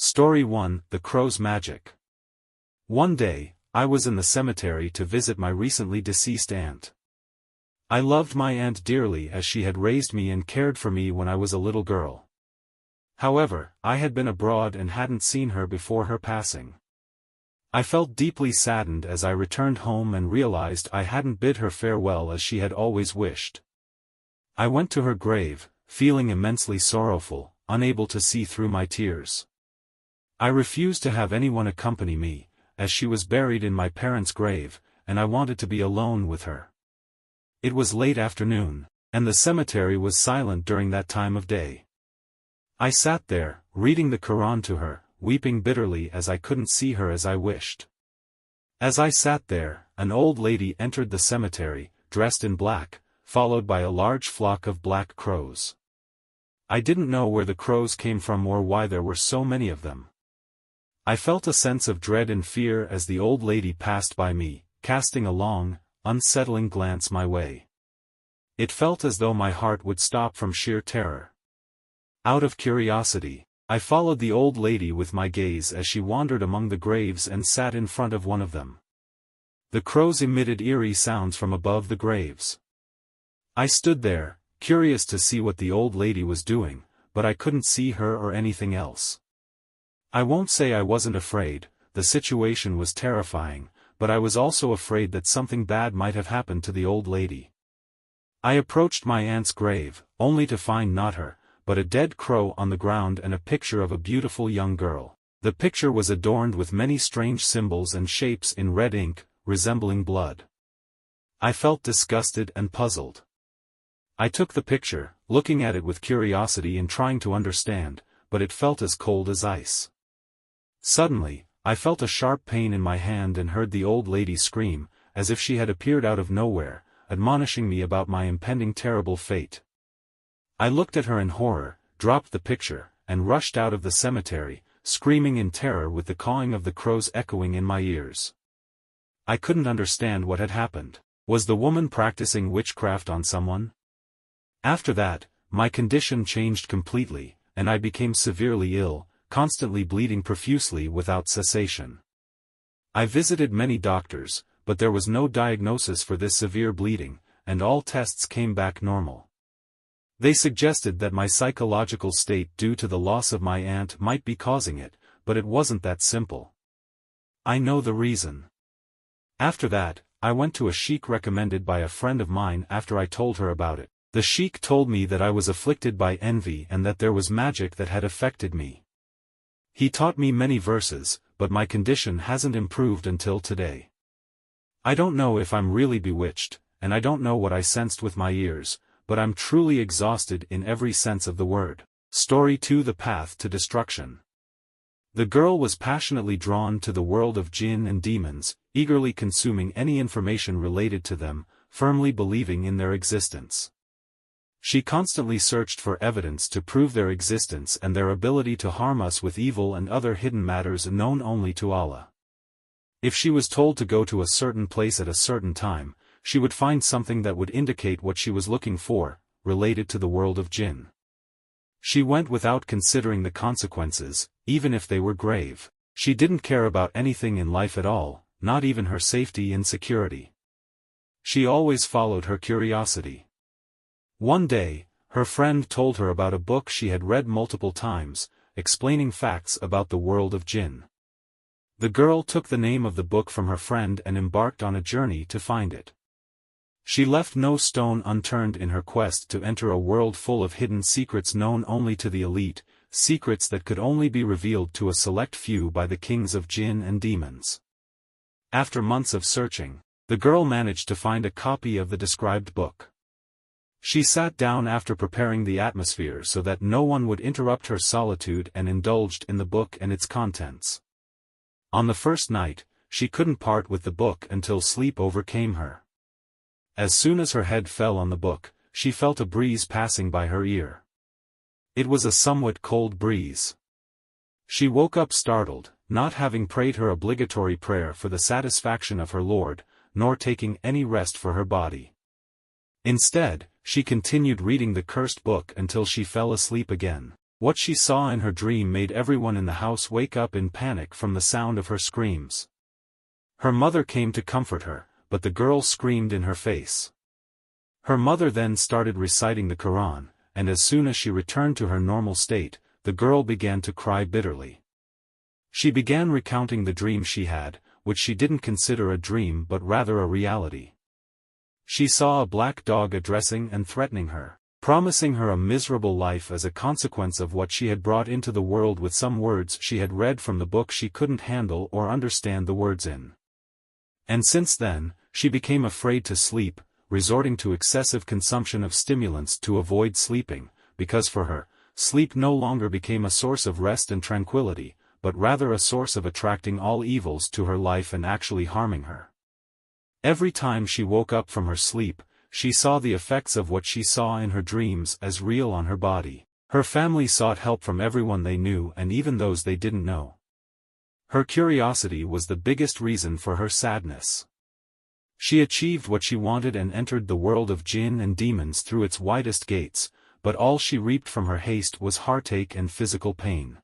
Story 1: The Crow's Magic. One day, I was in the cemetery to visit my recently deceased aunt. I loved my aunt dearly as she had raised me and cared for me when I was a little girl. However, I had been abroad and hadn't seen her before her passing. I felt deeply saddened as I returned home and realized I hadn't bid her farewell as she had always wished. I went to her grave, feeling immensely sorrowful, unable to see through my tears. I refused to have anyone accompany me, as she was buried in my parents' grave, and I wanted to be alone with her. It was late afternoon, and the cemetery was silent during that time of day. I sat there, reading the Quran to her, weeping bitterly as I couldn't see her as I wished. As I sat there, an old lady entered the cemetery, dressed in black, followed by a large flock of black crows. I didn't know where the crows came from or why there were so many of them. I felt a sense of dread and fear as the old lady passed by me, casting a long, unsettling glance my way. It felt as though my heart would stop from sheer terror. Out of curiosity, I followed the old lady with my gaze as she wandered among the graves and sat in front of one of them. The crows emitted eerie sounds from above the graves. I stood there, curious to see what the old lady was doing, but I couldn't see her or anything else. I won't say I wasn't afraid, the situation was terrifying, but I was also afraid that something bad might have happened to the old lady. I approached my aunt's grave, only to find not her, but a dead crow on the ground and a picture of a beautiful young girl. The picture was adorned with many strange symbols and shapes in red ink, resembling blood. I felt disgusted and puzzled. I took the picture, looking at it with curiosity and trying to understand, but it felt as cold as ice. Suddenly, I felt a sharp pain in my hand and heard the old lady scream, as if she had appeared out of nowhere, admonishing me about my impending terrible fate. I looked at her in horror, dropped the picture, and rushed out of the cemetery, screaming in terror with the cawing of the crows echoing in my ears. I couldn't understand what had happened. Was the woman practicing witchcraft on someone? After that, my condition changed completely, and I became severely ill, constantly bleeding profusely without cessation. I visited many doctors, but there was no diagnosis for this severe bleeding, and all tests came back normal. They suggested that my psychological state due to the loss of my aunt might be causing it, but it wasn't that simple. I know the reason. After that, I went to a sheikh recommended by a friend of mine after I told her about it. The sheikh told me that I was afflicted by envy and that there was magic that had affected me. He taught me many verses, but my condition hasn't improved until today. I don't know if I'm really bewitched, and I don't know what I sensed with my ears, but I'm truly exhausted in every sense of the word. Story 2: The Path to Destruction. The girl was passionately drawn to the world of jinn and demons, eagerly consuming any information related to them, firmly believing in their existence. She constantly searched for evidence to prove their existence and their ability to harm us with evil and other hidden matters known only to Allah. If she was told to go to a certain place at a certain time, she would find something that would indicate what she was looking for, related to the world of jinn. She went without considering the consequences, even if they were grave. She didn't care about anything in life at all, not even her safety and security. She always followed her curiosity. One day, her friend told her about a book she had read multiple times, explaining facts about the world of jinn. The girl took the name of the book from her friend and embarked on a journey to find it. She left no stone unturned in her quest to enter a world full of hidden secrets known only to the elite, secrets that could only be revealed to a select few by the kings of jinn and demons. After months of searching, the girl managed to find a copy of the described book. She sat down after preparing the atmosphere so that no one would interrupt her solitude and indulged in the book and its contents. On the first night, she couldn't part with the book until sleep overcame her. As soon as her head fell on the book, she felt a breeze passing by her ear. It was a somewhat cold breeze. She woke up startled, not having prayed her obligatory prayer for the satisfaction of her Lord, nor taking any rest for her body. Instead, she continued reading the cursed book until she fell asleep again. What she saw in her dream made everyone in the house wake up in panic from the sound of her screams. Her mother came to comfort her, but the girl screamed in her face. Her mother then started reciting the Quran, and as soon as she returned to her normal state, the girl began to cry bitterly. She began recounting the dream she had, which she didn't consider a dream but rather a reality. She saw a black dog addressing and threatening her, promising her a miserable life as a consequence of what she had brought into the world with some words she had read from the book she couldn't handle or understand the words in. And since then, she became afraid to sleep, resorting to excessive consumption of stimulants to avoid sleeping, because for her, sleep no longer became a source of rest and tranquility, but rather a source of attracting all evils to her life and actually harming her. Every time she woke up from her sleep, she saw the effects of what she saw in her dreams as real on her body. Her family sought help from everyone they knew and even those they didn't know. Her curiosity was the biggest reason for her sadness. She achieved what she wanted and entered the world of jinn and demons through its widest gates, but all she reaped from her haste was heartache and physical pain.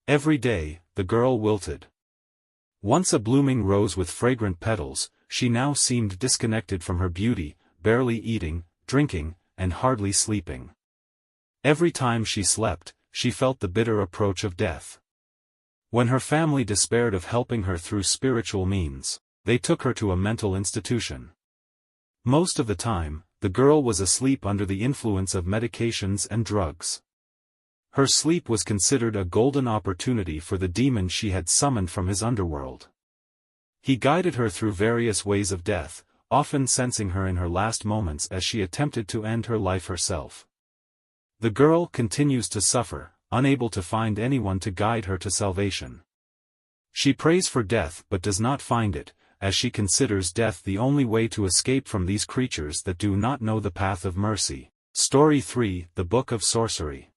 Every day, the girl wilted. Once a blooming rose with fragrant petals, she now seemed disconnected from her beauty, barely eating, drinking, and hardly sleeping. Every time she slept, she felt the bitter approach of death. When her family despaired of helping her through spiritual means, they took her to a mental institution. Most of the time, the girl was asleep under the influence of medications and drugs. Her sleep was considered a golden opportunity for the demon she had summoned from his underworld. He guided her through various ways of death, often sensing her in her last moments as she attempted to end her life herself. The girl continues to suffer, unable to find anyone to guide her to salvation. She prays for death but does not find it, as she considers death the only way to escape from these creatures that do not know the path of mercy. Story 3: The Book of Sorcery.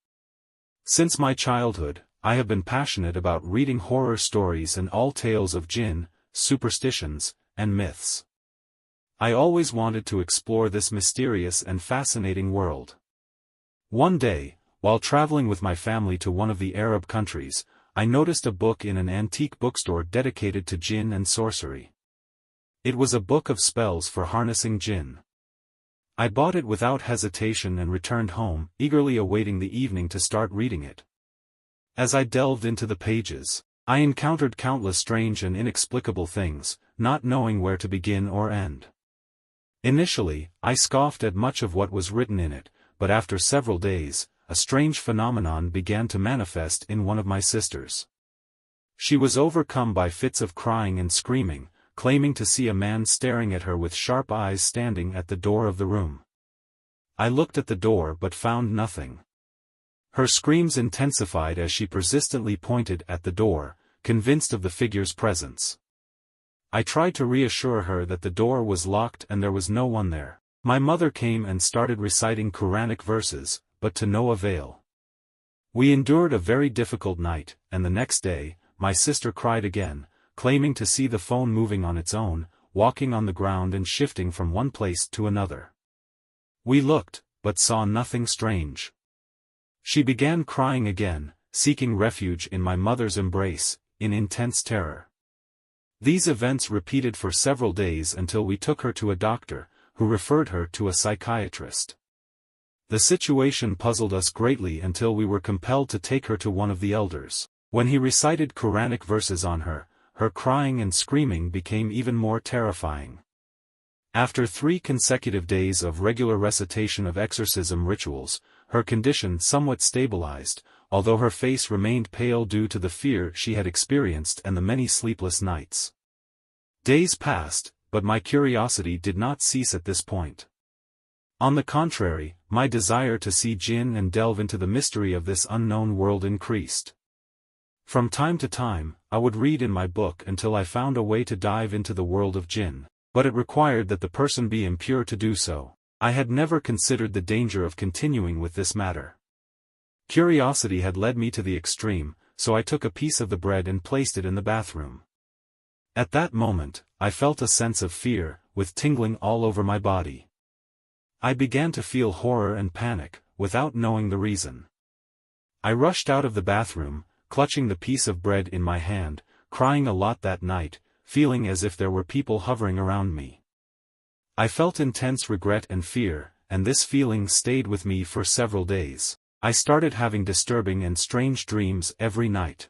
Since my childhood, I have been passionate about reading horror stories and all tales of jinn, superstitions, and myths. I always wanted to explore this mysterious and fascinating world. One day, while traveling with my family to one of the Arab countries, I noticed a book in an antique bookstore dedicated to jinn and sorcery. It was a book of spells for harnessing jinn. I bought it without hesitation and returned home, eagerly awaiting the evening to start reading it. As I delved into the pages, I encountered countless strange and inexplicable things, not knowing where to begin or end. Initially, I scoffed at much of what was written in it, but after several days, a strange phenomenon began to manifest in one of my sisters. She was overcome by fits of crying and screaming, claiming to see a man staring at her with sharp eyes standing at the door of the room. I looked at the door but found nothing. Her screams intensified as she persistently pointed at the door, convinced of the figure's presence. I tried to reassure her that the door was locked and there was no one there. My mother came and started reciting Quranic verses, but to no avail. We endured a very difficult night, and the next day, my sister cried again, claiming to see the phone moving on its own, walking on the ground and shifting from one place to another. We looked, but saw nothing strange. She began crying again, seeking refuge in my mother's embrace, in intense terror. These events repeated for several days until we took her to a doctor, who referred her to a psychiatrist. The situation puzzled us greatly until we were compelled to take her to one of the elders. When he recited Quranic verses on her, her crying and screaming became even more terrifying. After 3 consecutive days of regular recitation of exorcism rituals, her condition somewhat stabilized, although her face remained pale due to the fear she had experienced and the many sleepless nights. Days passed, but my curiosity did not cease at this point. On the contrary, my desire to see jinn and delve into the mystery of this unknown world increased. From time to time, I would read in my book until I found a way to dive into the world of jinn, but it required that the person be impure to do so. I had never considered the danger of continuing with this matter. Curiosity had led me to the extreme, so I took a piece of the bread and placed it in the bathroom. At that moment, I felt a sense of fear, with tingling all over my body. I began to feel horror and panic, without knowing the reason. I rushed out of the bathroom, clutching the piece of bread in my hand, crying a lot that night, feeling as if there were people hovering around me. I felt intense regret and fear, and this feeling stayed with me for several days. I started having disturbing and strange dreams every night.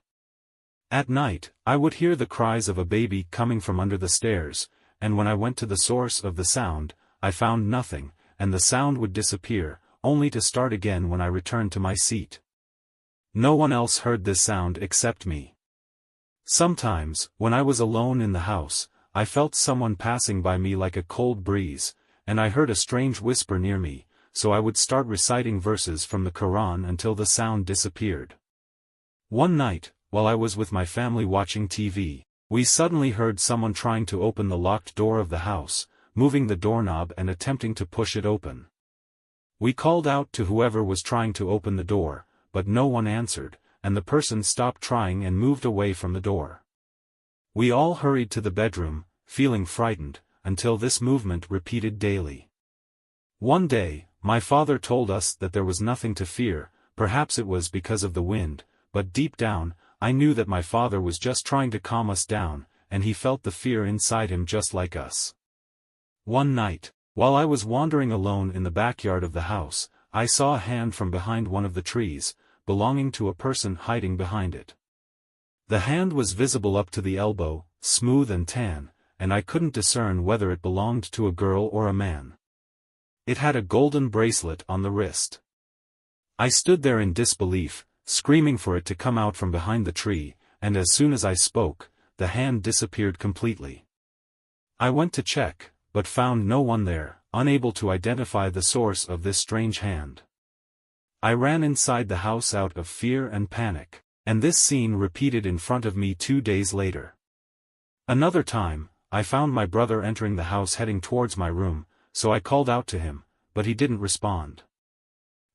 At night, I would hear the cries of a baby coming from under the stairs, and when I went to the source of the sound, I found nothing, and the sound would disappear, only to start again when I returned to my seat. No one else heard this sound except me. Sometimes, when I was alone in the house, I felt someone passing by me like a cold breeze, and I heard a strange whisper near me, so I would start reciting verses from the Quran until the sound disappeared. One night, while I was with my family watching TV, we suddenly heard someone trying to open the locked door of the house, moving the doorknob and attempting to push it open. We called out to whoever was trying to open the door, but no one answered, and the person stopped trying and moved away from the door. We all hurried to the bedroom, feeling frightened, until this movement repeated daily. One day, my father told us that there was nothing to fear, perhaps it was because of the wind, but deep down, I knew that my father was just trying to calm us down, and he felt the fear inside him just like us. One night, while I was wandering alone in the backyard of the house, I saw a hand from behind one of the trees, belonging to a person hiding behind it. The hand was visible up to the elbow, smooth and tan, and I couldn't discern whether it belonged to a girl or a man. It had a golden bracelet on the wrist. I stood there in disbelief, screaming for it to come out from behind the tree, and as soon as I spoke, the hand disappeared completely. I went to check, but found no one there, unable to identify the source of this strange hand. I ran inside the house out of fear and panic, and this scene repeated in front of me 2 days later. Another time, I found my brother entering the house heading towards my room, so I called out to him, but he didn't respond.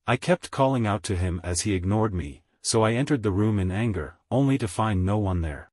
I kept calling out to him as he ignored me, so I entered the room in anger, only to find no one there.